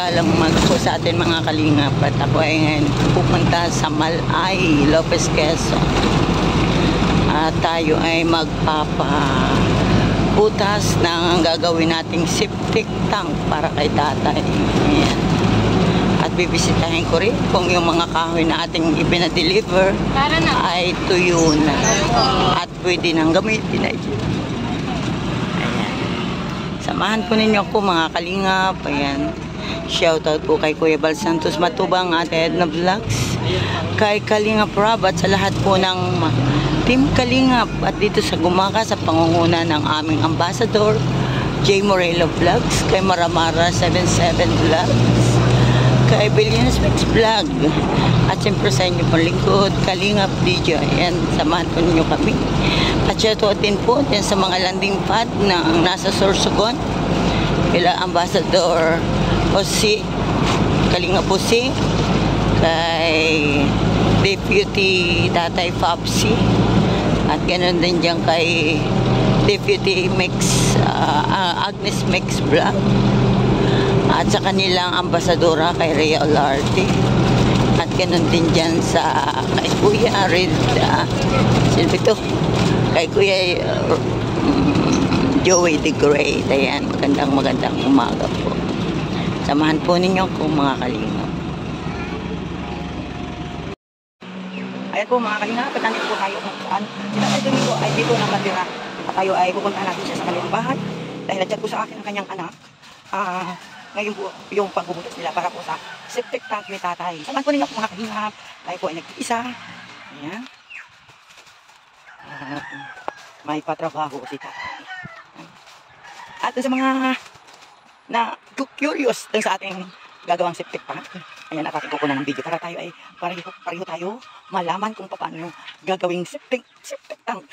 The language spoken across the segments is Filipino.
mapagpalang umaga po sa atin mga kalingap. At ako ay ngayon pupunta sa Malay, Lopez, Quezon. At tayo ay magpapabutas ng gagawin nating septic tank para kay tatay. Ayan. At bibisitahin ko rin kung yung mga kahoy na ating ibinadeliver ay tuyo na. At pwede nang gamitin na dyan. Samahan po ninyo ako mga kalingap. Ayan. Shoutout po kay Kuya Bal Santos Matubang, Ate Edna Vlogs, kay Kalingap Rob at sa lahat po ng Team Kalingap at dito sa Gumaca sa pangunguna ng aming ambassador J. Morelo Vlogs, kay Maramara 77 Vlogs, kay Billions Mix Vlog at siyempre sa inyo pong lingkod Kalingap DJ. Ayan, samahan po ninyo kami. At shoutout din po din sa mga landing pad na nasa Sorsogon, kila Ambassador Jose, Kalingap Jose, kay Deputy Tatay Fapsi, at ganoon din dyan kay Deputy Agnes Mix Vlog, at sa kanilang ambasadora kay Rhea Olarte, at ganoon din dyan sa kay Kuya Red Silvito, kay Kuya Joey the Great. Ayan, magandang umaga po. Samahan po ninyo kung mga kalingap. Ayan po mga kalingap, at nandito po tayo kung saan si Tatay Domingo ay dito nakatira. At tayo ay pupunta natin siya sa kanilang bahay dahil nagchat po sa akin ang kanyang anak. Ngayon po yung pagbubutas nila para po sa septic tank ni tatay. Samahan po ninyo kung mga kalingap. Tayo po ay nag-iisa. Ayan. May patrabaho si tatay. At sa mga na curious dun sa ating gagawang septic tank, ayan, natin ko na ng video para tayo ay pareho tayo malaman kung paano gagawing septic tank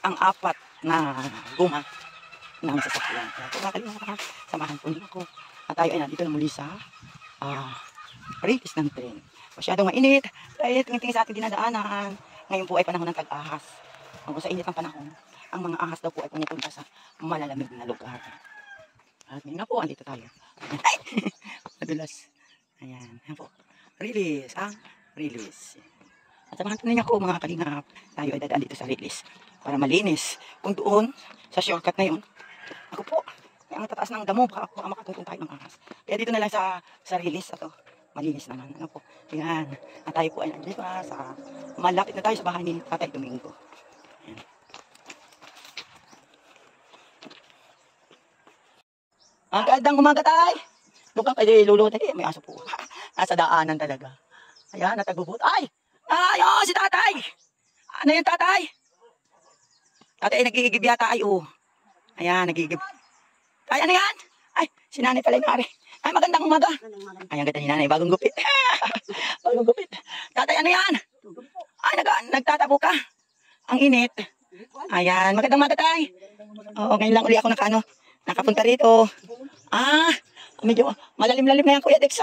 ang apat na guma ng sasakyan. Kaya kalingap, samahan po niyo ako. At tayo ay nandito na muli sa release ng train. Masyadong mainit dahil tingin sa ating dinadaanan. Ngayon po ay panahon ng tag-ahas. Kung sa init ng panahon, ang mga ahas daw po ay pumupunta sa malalamig na lugar. At ngayon na po, andito tayo. Ay! Madulas. Ayan. Ayan po. Release. Release. At samahan po ninyo ako mga kalingap. Tayo ay dadaan dito sa release para malinis. Kung doon, sa shortcut na yun, ako po, ay ang tataas ng damo, baka makatungtong tayo ng ahas. Kaya dito na lang sa release, ito, malinis naman. Ano po. Ayan. At tayo po ay nandito sa malapit na tayo sa bahay ni Tatay Domingo. Ayan. Ang gandang umaga tay. Lukang kay Lolo tay, may aso po. Nasa daanan talaga. Ayan, natagbubot. Ay! Oh, si tatay! Ano yan tatay? Tatay nagigib yata ay oh. Ayan, nagigib. Ay, ano yan? Ay, si nanay pala yung hari. Ay, magandang umaga. Ay, ang ganda ni nanay, bagong gupit. Bagong gupit. Tatay, ano yan? Ay, nagtatabo ka. Ang init. Ayan, magandang umaga tay. Oo, ngayon lang uli ako nakapunta rito. Medyo malalim-lalim na yan Kuya Dex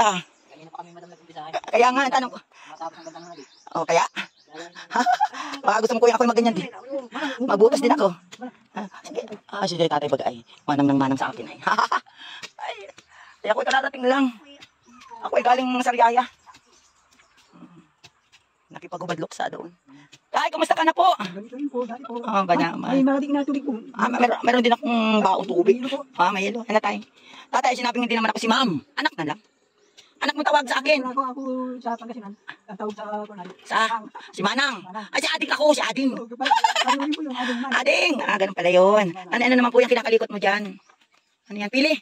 Kaya nga, tanong ko. Kaya? Baka gusto mo kuya ako magganyan din. Magbutas din ako. Sige tatay bagay. Manang sa akin ay. Ay, ako ay kararating lang. Ako ay galing sa Riyaya. Nakipag-ubadlok sa doon. Tay, kumusta ka na po? May marating na tubig po. Meron din akong baong tubig. May yelo. Ano tay? Tatay, sinabing hindi naman ako si ma'am. Anak na lang. Anak mo tawag sa akin. Ako sa Pangasinan. Tawag sa si Manang. Ay, si Ading ako, si Ading. Ading. Ganun pala yun. Ano naman po yung kinakalikot mo dyan? Ano yan? Pili.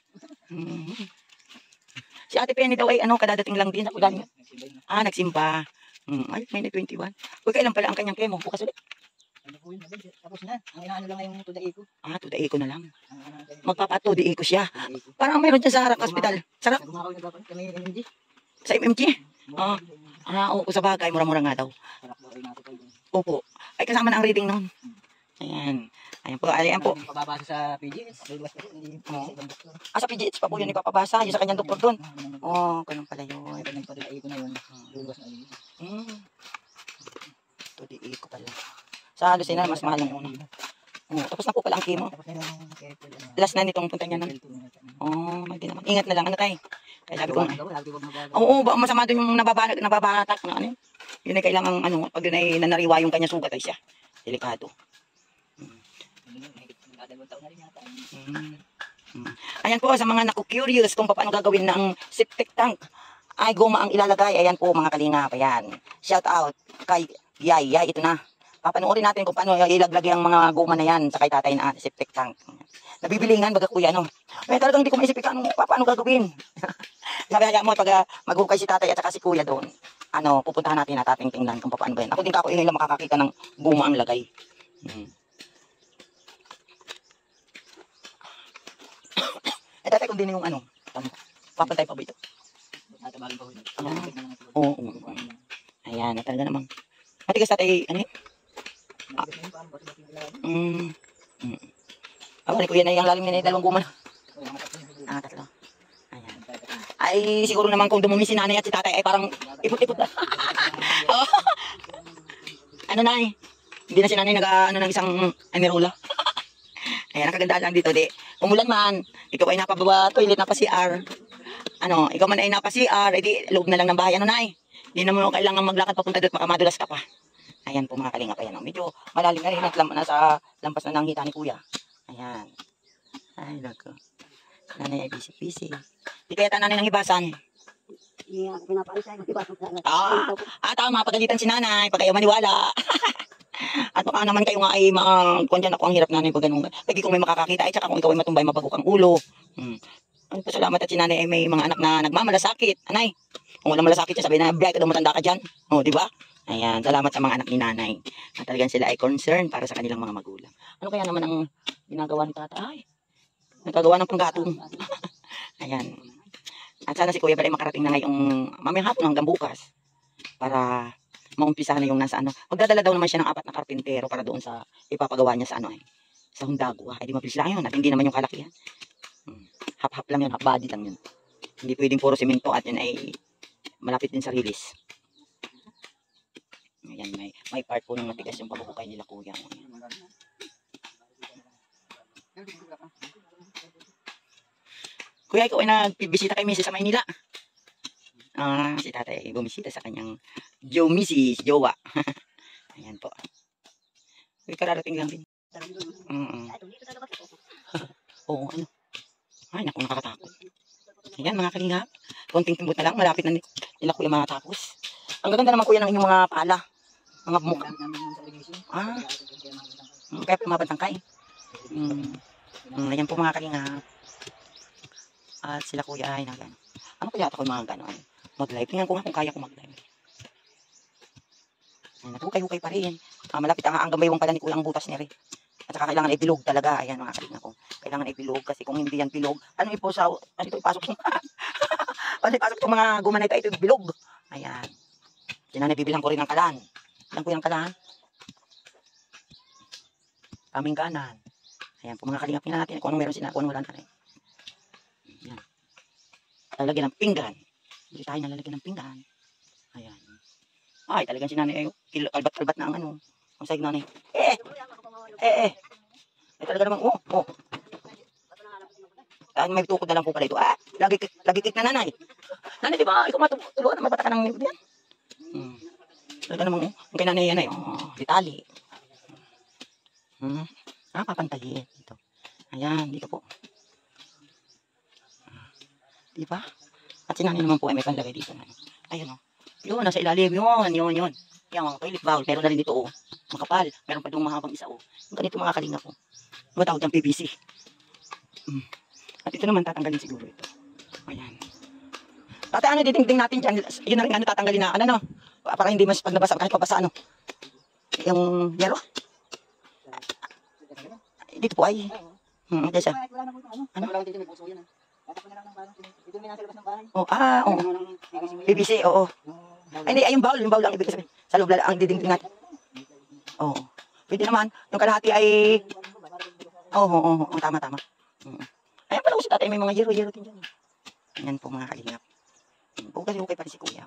Si Ate Penny daw ay kadadating lang din. Nagsimba. Ay, may 21. Uy, kailan pala ang kanyang kemo? Bukas ulit. Tapos na. Ang inaano lang yung tudae ko. Tudae ko na lang. Magpapatudae ko siya. Parang mayroon dyan sa harap hospital. Sarap. Sa MMG? Oo, sa bagay. Mura-mura nga daw. Opo. Ay, kasama na ang reading noon. Ayan. Ayan po. Ayan po. Pababasa sa PGH. Sa PGH pa po yun ipapabasa. Yung sa kanyang doktor doon. Ganun pala yun. Nagpatudae ko na yun. Tudae ko pala. Sa Lucena, mas mahal ang una. Tapos na po pala ang chemo. Last na nitong punta niya nun. Hindi naman. Ingat na lang. Ano tayo? Kaya sabi ko, Lagi ko magagawa. oo, ba masama doon yung nababatak na ano yun. Yun ay kailangan, ano, pag yun ay nanariwa yung kanya sugat ay siya. Delikado. Dalawang taon na rin yata. Ayan po, sa mga naku-curious kung paano gagawin ng septic tank, ay guma ang ilalagay. Ayan po mga kalingap. Ayan. Shout out kay Yay. Yay, ito na. Papanoorin natin kung paano ilaglag yung mga guma na yan sa kay tatay na septic tank. Nabibilingan baga kuya, no? Kaya talagang hindi ko maisip ano, paano gagawin. Sabi kaya mo, pag maghukay si tatay at saka si kuya doon, ano, pupuntahan natin at ating tingnan kung paano ba yan. Ako din ako ilang makakakita ng guma ang lagay. Eh, tatay, kung din yung ano, papantay pa ba ito? Tatabagin pa ko yun. Oo. Ayan, talaga namang. Matigas tatay, ano yun? Ako ni kuya na yung lalim niya na dalawang guma na. Tatlo. Ayan. Ay, siguro naman kung dumumi si nanay at si tatay ay parang ipot-ipot na. Oo. Ano na eh. Hindi na si nanay nag-ano ng isang anirula. Ayan, nakaganda lang dito. Di, umulan man, ikaw ay napababa toilet, napa-CR. Ano, ikaw man ay napa-CR, edi loob na lang ng bahay. Ano na eh. Hindi na mo kailangan maglakad papunta doon, baka madulas ka pa. Ayan po mga kalingap. Ayan, medyo malalim na rin at nasa lampas na ng hita ni kuya. Ayan. Ay, nako. Nanay ay busy-busy. Di kaya nanay ng hibasan. Iya, pinapaalisa yung iba. Tama, pagalitan si nanay, pag kayo maniwala. At baka naman kayo nga ay kung dyan ako ang hirap nanay pag ganun. Pagi kung may makakakita, ay tsaka kung ikaw ay matumbay, mabagok ang ulo. Ang pasalamat at si nanay ay may mga anak na nagmamalasakit. Anay, kung walang malasakit siya, sabi na, bright, daw matanda ka dyan. O, di ba? Ayan, salamat sa mga anak ni nanay. At talagang sila ay concerned para sa kanilang mga magulang. Ano kaya naman ang ginagawa ni tatay? Nagkagawa ng panggatong. Ayan. At sana si kuya pala ay makarating na ngayong mamayang hapon hanggang bukas. Para maumpisa na yung nasa ano. Magdadala daw naman siya ng 4 na karpintero para doon sa ipapagawa niya sa ano sa Hundagwa. Ay di mabilis lang yun at hindi naman yung kalakihan. Hap-hap lang yun, half-body lang yun. Hindi pwedeng puro simento at yun ay malapit din sa rilis. Ayan, may part po ng matigas yung pagkukay nila kuya. Kuya, ikaw ay nagbibisita kay Mrs. sa Maynila. Si tatay ay bumisita sa kanyang jowa. Ayan po. Uy, kararating lang din. Oo, ano. Ay, naku, nakakatakot. Ayan, mga kalingap. Konting timbot na lang, malapit na nila kuya matapos. Ang gaganda naman kuya ng inyong mga pala. Mga mukha. Kaya pumabantang kain. Ayan po mga kalingap. At sila kuya ay nagano. Ano kaya ako mga gano'n? Mag-live. Tingnan ko nga kung kaya ko mag-live. Naghukay-hukay pa rin. Malapit ang gambaywang pala ni kuya ang butas niya rin. At saka kailangan ay bilog talaga. Ayan mga kalingap ko. Kailangan ay bilog kasi kung hindi yan bilog, ano iposaw? Ano ito ipasok yung ano ipasok itong mga guma na ito bilog. Ayan. Sinanay bibilang ko rin ng kalan. Bilang ko yung kalan. Kaming kanan. Ayan po mga kalingap natin. Kung anong meron sila, kung anong wala na rin. Ayan. Lalagyan ng pinggan. Hindi tayo nalalagyan ng pinggan. Ayan. Ay, talagang si nanay ay kalbat-kalbat na ang ano. Ang sahig nanay. Talaga naman, may tukod na lang po pala ito. Lagi kik na nanay. Nanay, di ba? Ikaw matulungan na mabata ka ng nilod yan. Talaga naman, ang kay nanay yan ay, ditali. Papantayin. Ito. Ayan, dito po. Di ba? At si nanay naman po ay may panlagay dito. Ayun, yun, nasa ilalim. Yun. Yan, toilet bowl. Meron na rin dito, makapal. Meron pa doon mahabang isa, Yung ganito mga kalingap, matawag ng PVC. At ito naman tatanggalin siguro ito. Ayan. Tatay, didingding natin dyan. Yun na rin tatanggalin na, no? Para hindi mas pag nabasa, kahit pabasa, yung yellow. Dito po ay. Dito siya. Ano? PVC, oo. Ay, hindi, yung bowl lang ibig sabihin. Sa loob ang didingding natin. Oo. Pwede naman, yung kalahati ay, tama. Ayan pala si tatay, may mga yero din dyan. Ayan po mga kalingap. Hukay pa rin si kuya.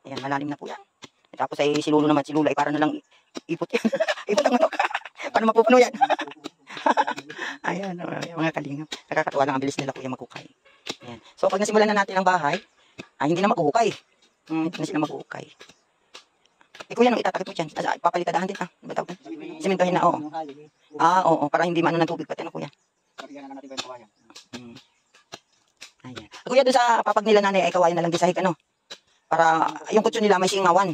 Ayan, malalim na po yan. Tapos ay si Lolo naman, si Lolo ay para na lang ipot yan. Ipot ang manok. Paano mapupuno yan? Ayan, mga kalingap. Nakakatuwa lang ang bilis nila kuya magkukay. Ayan. So, pag nasimulan na natin ang bahay, hindi na mag-uhukay. Hindi na sila mag-uhukay. Kuya, nung itatakip mo dyan, papalitadahan din, simentohin na, oo. Oo, para hindi maano ng tubig pati, kuya. Ayan. Kuya, doon sa papag nila nanay, ay kawayan na lang di sahig, para, yung kutso nila may singawan.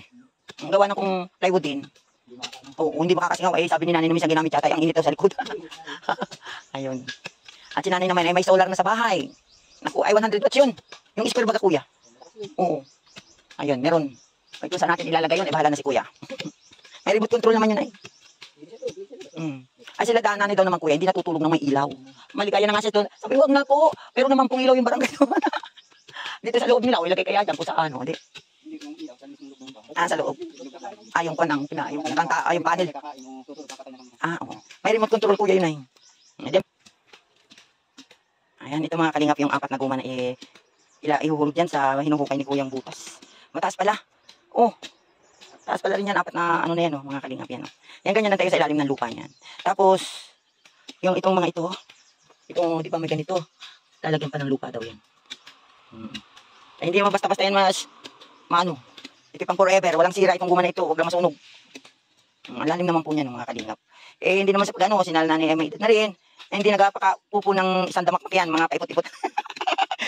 Ang gawa na kung plywood din. Oo, hindi makakasingaw. Sabi ni nanay na minsan ginamit yata, ang init daw sa likod. Ayun. At si nanay naman ay may solar na sa bahay. Naku, ay 100 watts yun. Yung square baga, kuya. Oo. Ayun, meron. Ay, kung saan natin ilalagay yun, bahala na si kuya. May remote control naman yun ay. Ay, sila nanay daw naman, kuya, hindi natutulog ng may ilaw. Maligaya na nga siya doon. Sabi, huwag na po. Pero naman pong ilaw yung barangay doon. Dito sa loob nila, ilagay kaya dyan kung saan, di. Sa loob. Yung panang, yung panel. Oo. May remote control, kuya, yun ay. Ayan, ito mga kalingap, yung 4 na guma na ihuhulog dyan sa hinuhukay ni kuyang butas. Mataas pala. Taas pala rin yan, 4 na na yan, mga kalingap yan. Yan, ganyan na tayo sa ilalim ng lupa niyan. Tapos, yung itong mga ito, di ba may ganito, lalagyan pa ng lupa daw yan. Ay, hindi naman basta-basta yan ito pang forever, walang sira itong guma na ito, huwag lang masunog. Ang lalim naman po niyan, mga kalingap. Hindi naman sa pag sinal na ni may edad na rin, hindi nagpakapupo ng isang damakmak yan, mga paipot-ipot.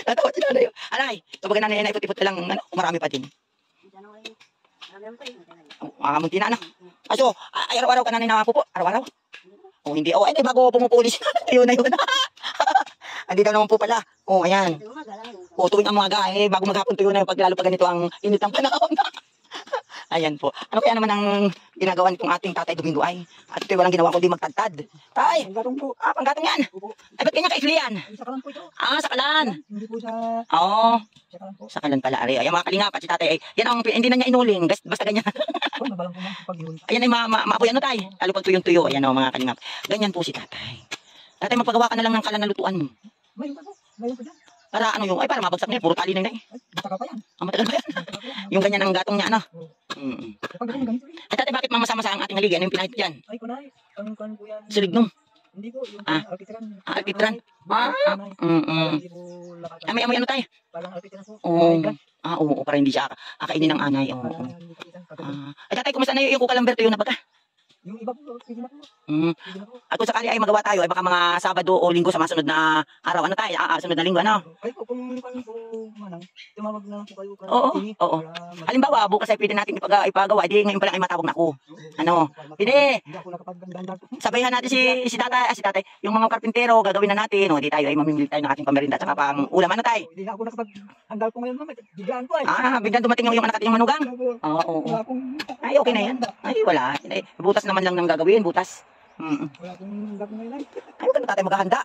Natawa si nanay. Anay, kapag nanay na ipot-ipot lang, marami pa din. Munti na, So, araw-araw ka nanay na pupo? Araw-araw? Hindi. Hindi, bago pumupulis. Ayun na yun. Hindi daw naman po pala. Ayan. Tuwing ang mga bago maghapon tuyo na yung paglalo pa ganito ang init ng panahon. Ayan po. Ano kaya naman ang ginagawa nitong ating Tatay Domingo ay? At ito'y walang ginawa kundi magtadtad. Tay! Panggatong po. Panggatong yan. Ay, ba't kanya kaifli yan? Sa kalan po ito. Sa kalan. Hindi po sa... Sa kalan po. Sa kalan pala. Ayan mga kalingap at si Tatay. Yan ang hindi na niya inuling. Basta ganyan. Mabalang po paghihuli. Ayan ay maapoy Tay. Lalo pag tuyong-tuyo. Ayan mga kalingap. Ganyan po si Tatay. Tatay, magpagawa ka na lang ng kalan na lutuan mo. Mayroon pa po. Mayroon pa dyan. Para para mabagsak niya. Puro tali na yun. Matagal pa yan. Matagal pa yan. Yung ganyan ang gatong niya, Ay, Tatay, bakit mamasama-sa ang ating haligi? Ano yung pinahit dyan? Ay, kunay. Kan po yan. Silignum. Hindi po. Yung alpitran. Alpitran. May amoy Tay? Parang alpitran po. Oo, para hindi siya akainin ng anay. Ay, Tatay, kumusta na yung kukalamberto yun na baga? Yung iba po, pwede na po. At kung sakali ay magawa tayo, ay baka mga Sabado o Linggo sa masunod na araw, Tay? Sunod na Linggo, Ay po, kung tumawag na lang po kayo. Oo. Halimbawa, bukas ay pwede natin ipagawa. Di ngayon pa lang ay matawag na ako. Pwede. Hindi ako nakapagdandaan po. Sabayan natin si Tatay, yung mga karpintero, gagawin na natin. Di tayo ay mamimili tayo ng ating pamerinda at saka pang ulam. Tay? Hindi na ako nakapaghandal po ngayon, ma'am. Biglaan po ay. Biglang dumating yung anak at yung manugang? Oo. Wala akong... Ay, okay na yan. Ay, wala. Butas naman lang nang gagawin, butas. Wala akong handal po ngayon ay. Ay, huwag ka na Tatay maghahanda.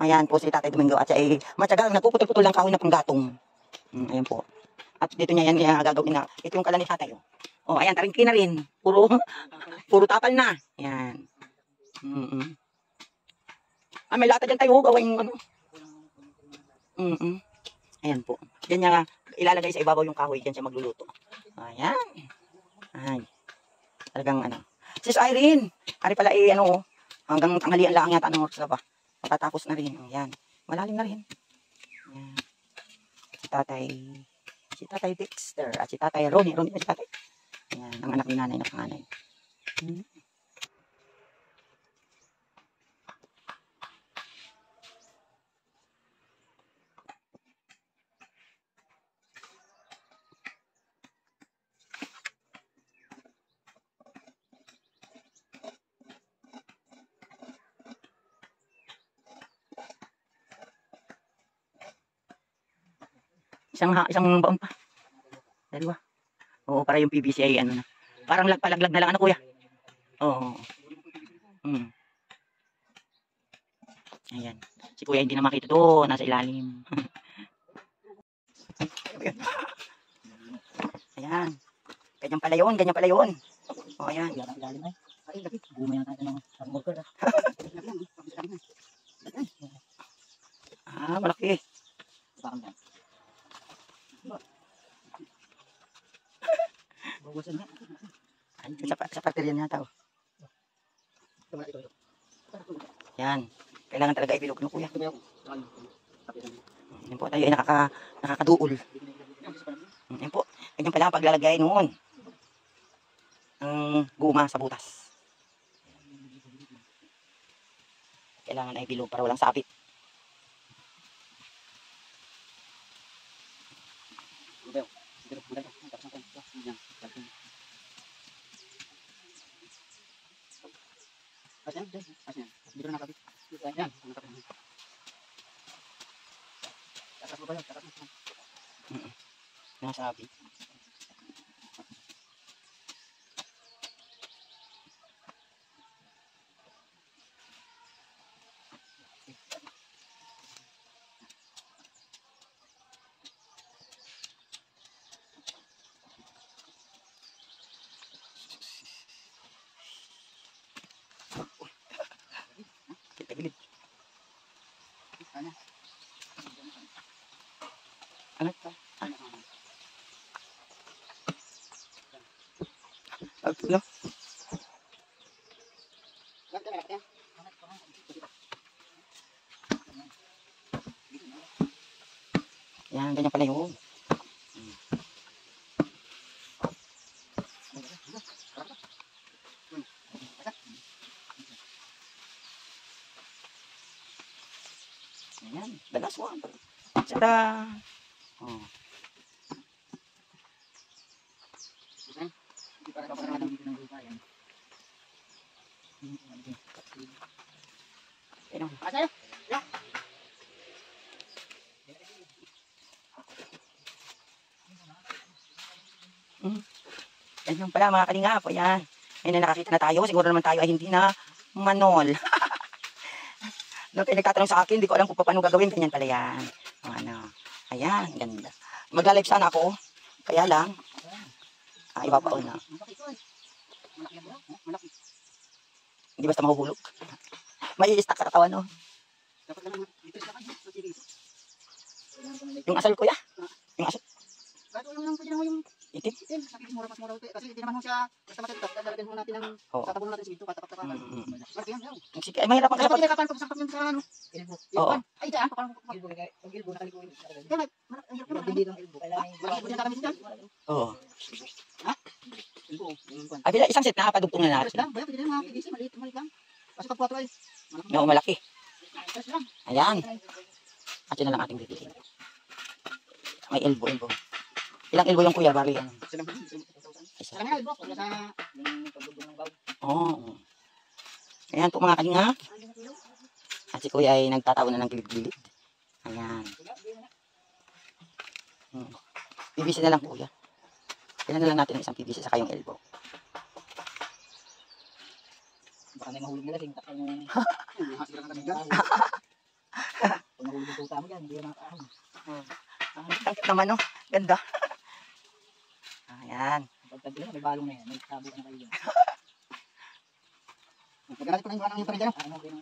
Ayan po si Tatay Domingo at siya ay matyagang nagpuputol-putol ng kahoy na panggatong. Ayan po. At dito niya yan gagawin na. Ito yung kalan ni Tatay. Ayan, taringki na rin. Puro tapal na. Ayan. May lata dyan tayo. Gawin Ayan po. Diyan niya ilalagay sa ibabaw yung kahoy. Diyan siya magluluto. Ayan. Ay. Talagang Sis Irene. Ari pala hanggang tanghalian lang yata ng oras na ba. Matatapos na rin. Ayan. Malalim na rin. Ayan. Si Tatay Dexter at si Tatay Ronnie. Ronnie si Tatay. Ayan. Ang anak ni nanay na panganay. Isang baon pa. Dalawa. Oo, para yung PVC ay na. Parang palaglag na lang kuya. Oo. Ayan. Si kuya hindi na makita doon, nasa ilalim. Ayan. Ganyan pala yun. Ayan. Ay, lapit. Gumay na tayo ng hamburger. Malaki. Parang yan. Bawasan nga. Sa parterya niya tao. Yan. Kailangan talaga ibilog ng kuya. Yan po, tayo ay nakakaduol. Yan po, ganyan pala ang paglalagay noon. Ang guma sa butas. Kailangan ay bilog para walang sabit. Dito na nakabit. Yan. Takas mo ba yun? Takas mo. Nasabit. Gilid. Ano ito? Ano? Yan, ganyan pala yun. Ayan, the last one. Tada! Oh. Ayun. Yan yung pala mga kalingap. Ayan. Ayun na nakakita na tayo. Siguro naman tayo ay hindi na manol. Nung nagtatanong sa akin, hindi ko alam kung paano gagawin. Ganyan pala yan. Ano. Ayan, ganda. Magla-live sana ako. Kaya lang, iba pa na. Hindi basta mahuhulog. May i-stack sa katawan, no? Yung asal, kuya? Yung asal? Itim? Kasi hindi naman mo siya basta matagtap. Lalagyan mo natin ng tatabong natin sa ito. Katap-tapakan. Sige, ay mahirap ang Kaya kalapag. pag nakapan ko sa yung sa ano. Oo. Ay, dyan. Pag ilbo nakalikuin. Kaya hindi ng ilbo. Malaki po dyan kakamisin dyan. Oo. Ha? Ilbo. Ay, bila, isang set na padugtong na Tres natin. lang. Bayan, pwede na mga pigisi. Maliit lang. Kasi pag 4 ay. Oo, malaki. Tres lang. Ayan. At yun na lang ating bibili. May elbow. Ilang elbow yung kuya, bari yan? Isa. Alam nga ilbo. Pag nasa yung pagdugtong ng baw. Oo. Ayan po mga kalinga. At si kuya ay nagtatawa na ng gilid-gilid. Ayan. PVC na lang kuya. Kailan na lang natin ang isang PVC saka yung elbow. Baka may mahulog nila. Tingtak yung hasira ka kanina. Kung mahulog yung tuta mo dyan, hindi na nakakahon. Ang cute naman, no? Ganda. Ayan. Pagtagila, may balong na yan. May tabo na kayo dyan. Nagkagat ko na yung parang yung parang dyan. Ano, okay na.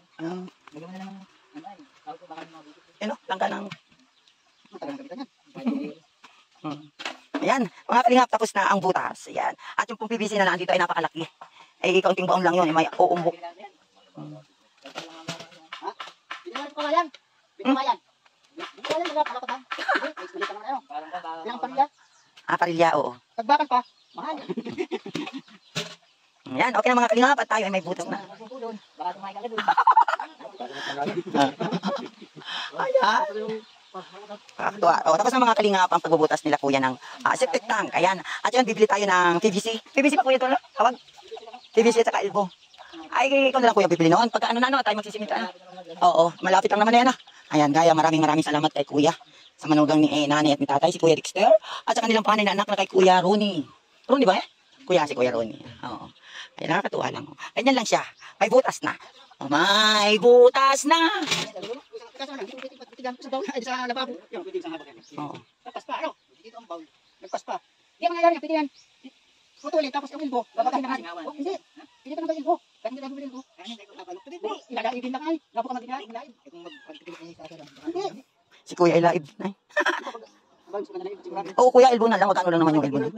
Nagawa na lang ng ano ay. Tawag ko baka yung mga bukit. Ano? Langka ng... Matagal na kapitan yan. Ayan. Mga kalingap, tapos na ang butas. Ayan. At yung pong PVC na nandito ay napakalaki. Ay, kaunting baon lang yun. Ay, may uumbok. Ha? Pinagalit ko nga yan. Pinagalit ko yan. Hindi ko yan. Kalakot ha. Hindi. May sulit naman kayo. Ilang pamilya? Parilya, oo. Tagbakan pa. Mahal. Ayan, okay na mga kalingap. At tayo ay may butas na. Baka tumahay ka doon. Ayan. Kakatuwa. O, tapos na mga kalingap ang pagbubutas nila kuya ng septic tank. Ayan. At yan, bibili tayo ng PVC. PVC pa kuya ito, no? Tawag. PVC at saka elbow. Ay, ikaw na lang kuya bibili noon. Pagka ano na, no, tayo magsisimita na. Oo, malapit lang naman na yan, ah. Ayan, gaya, maraming salamat kay kuya. Sa manugang ni nanay at ni tatay, si Kuya Dexter. At sa kanilang panay na anak na kay Kuya Ronnie. Ronnie ba eh? Kuya, si Kuya Ronnie. Oo. Ay, nakakatuwa lang. Ganyan lang siya. May butas na. Oh, may butas na. Sa lababo. Oo. Nagpas pa, ano? Dito ang bawl. Nagpas pa. Hindi ang nangyari, pwede yan. Putulin, tapos yung ilbo. Babagahin na nga. Oh, hindi. Hindi ka naman ilbo. Kahit hindi tayo ilbo. Hindi. Ilalaibin na kayo. Napaka mag-ilaib. Hindi. Si Kuya ay laib na eh. Oo, Kuya, elbow na lang. Magkano lang naman yung elbow na.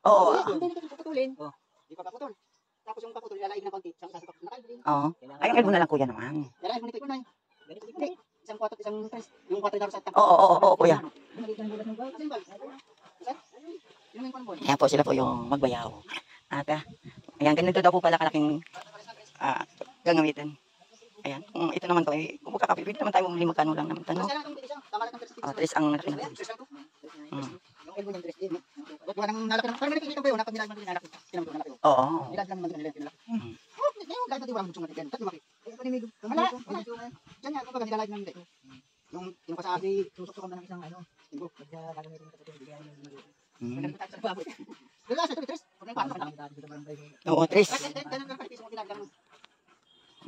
Oo. Hindi puputulin. Hindi pa paputol. Tapos yung paputol, ilalaib na konti. Isang sasakap na kayo. Oo. Ay, yung elbow na lang Kuya naman. Ilalaib mo nito, Inay. Hindi. Isang isang 4 at isang 3. Yung 4 na sa Oo, kuya. Ayan po, sila po yung magbayaw. At ayan, ganito daw po pala kalaking gagamitin. Ayan, kung ito naman to, kung magkakapit, pwede naman tayo bumili magkano lang naman. Tanong. 3 ang laki ng Yung elbow niya, 3 din. Wala nang nalaki ng, parang nakikita ko yun, napag nilalagyan nila nalaki. Tinampo na laki. Oo. Nilalagyan naman nila nalaki. Ngayon, kahit natin walang butsong natin. Tapos lumaki. Wala. Diyan yan, kapag nilalagyan namin dito. Yung kasabi, susok-sukan na ng isang ano. Tingko. Gagamitin ng kapatid. Bigyan yung baboy. Wala, sa ito, 3. Oo, 3.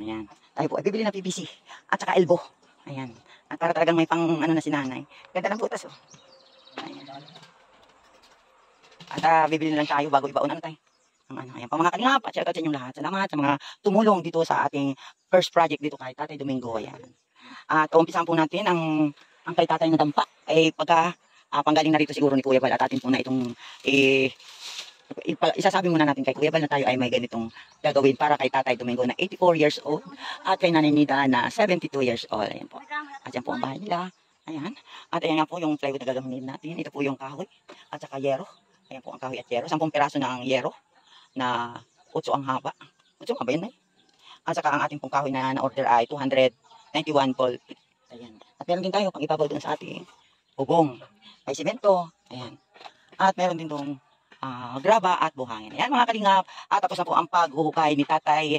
Ayan. Tayo po ay bibili ng PVC at saka elbow. Ayan. At para talagang may pang ano na si nanay. Ganda ng butas oh. Ayan. At bibili lang tayo bago ibaon ano tayo. Ang ano, ayan pa mga kalingap at shoutout sa inyong lahat. Salamat sa mga tumulong dito sa ating first project dito kay Tatay Domingo. Ayan. At umpisahan po natin ang kay Tatay na dampa. Ay pagka panggaling na rito siguro ni Kuya Bal at atin po na itong isasabi muna natin kay Kuya Bal na tayo ay may ganitong gagawin para kay Tatay Domingo na 84 years old at kay Nanay Nida na 72 years old. Ayan po. At yan po ang bahay nila. Ayan. At ayan nga po yung plywood na gagamitin natin. Ito po yung kahoy at saka yero. Ayan po ang kahoy at yero. 10 piraso na ang yero na 8 ang haba. 8 ang haba yun eh. At saka ang ating pong kahoy na na-order ay 291 ball. Ayan. At meron din tayo pang ibabaw doon sa ating bubong. Ay simento. Ayan. At meron din doon graba at buhangin. Ayan mga kalingap. At tapos na po ang paghuhukay ni Tatay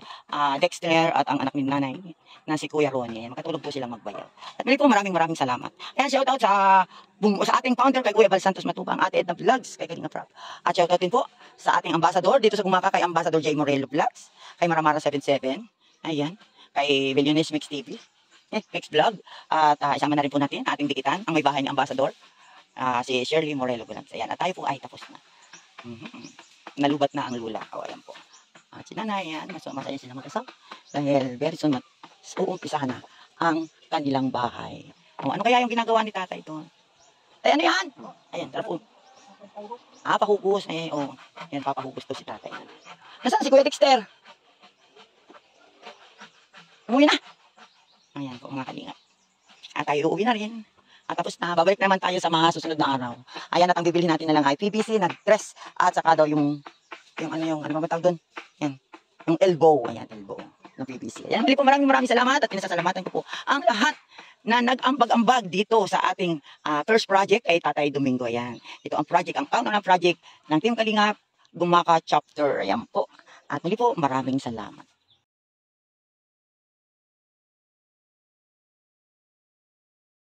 Dexter at ang anak ni nanay na si Kuya Ronnie. Makatulog po silang magbayaw. At muli po maraming salamat. Ayan, shoutout sa ating founder kay Kuya Bal Santos Matubang, Ate Edna Vlogs, kay Kalingap Rap. At shoutout din po sa ating ambassador dito sa Gumaka kay Ambassador J. Morello Vlogs, kay Maramara 77. Ayan, kay Billionaires Mix TV. Mix Vlog. At isama na rin po natin ating dikitan, ang may bahay ni Ambassador, si Shirley Morello Vlogs. Ayan, at tayo po ay tapos na. Nalubat na ang lula. O, ayan po. At si nanay, yan. Masaya sila mag-asap. Dahil very soon, uumpisahan na ang kanilang bahay. O, ano kaya yung ginagawa ni tatay ito? Ay, ano yan? Ayan, tara po. Pahugus. O, yan, papahugus to si tatay. Nasaan si Kuya Dexter? Umuwi na. Ayan po, mga kalingap. At tayo uuwi na rin. At tapos na, babalik naman tayo sa mga susunod na araw. Ayan, at ang bibili natin na lang ay PVC na dress at saka daw yung ano ba tawag doon? Yan, yung elbow. Ayan, elbow ng PVC. Ayan, bili po maraming salamat at pinasasalamatan ko po ang lahat na nag-ambag-ambag dito sa ating first project kay Tatay Domingo. Ayan, ito ang project, ang pangalang project ng Team Kalingap Gumaka Chapter. Ayan po. At muli po, maraming salamat.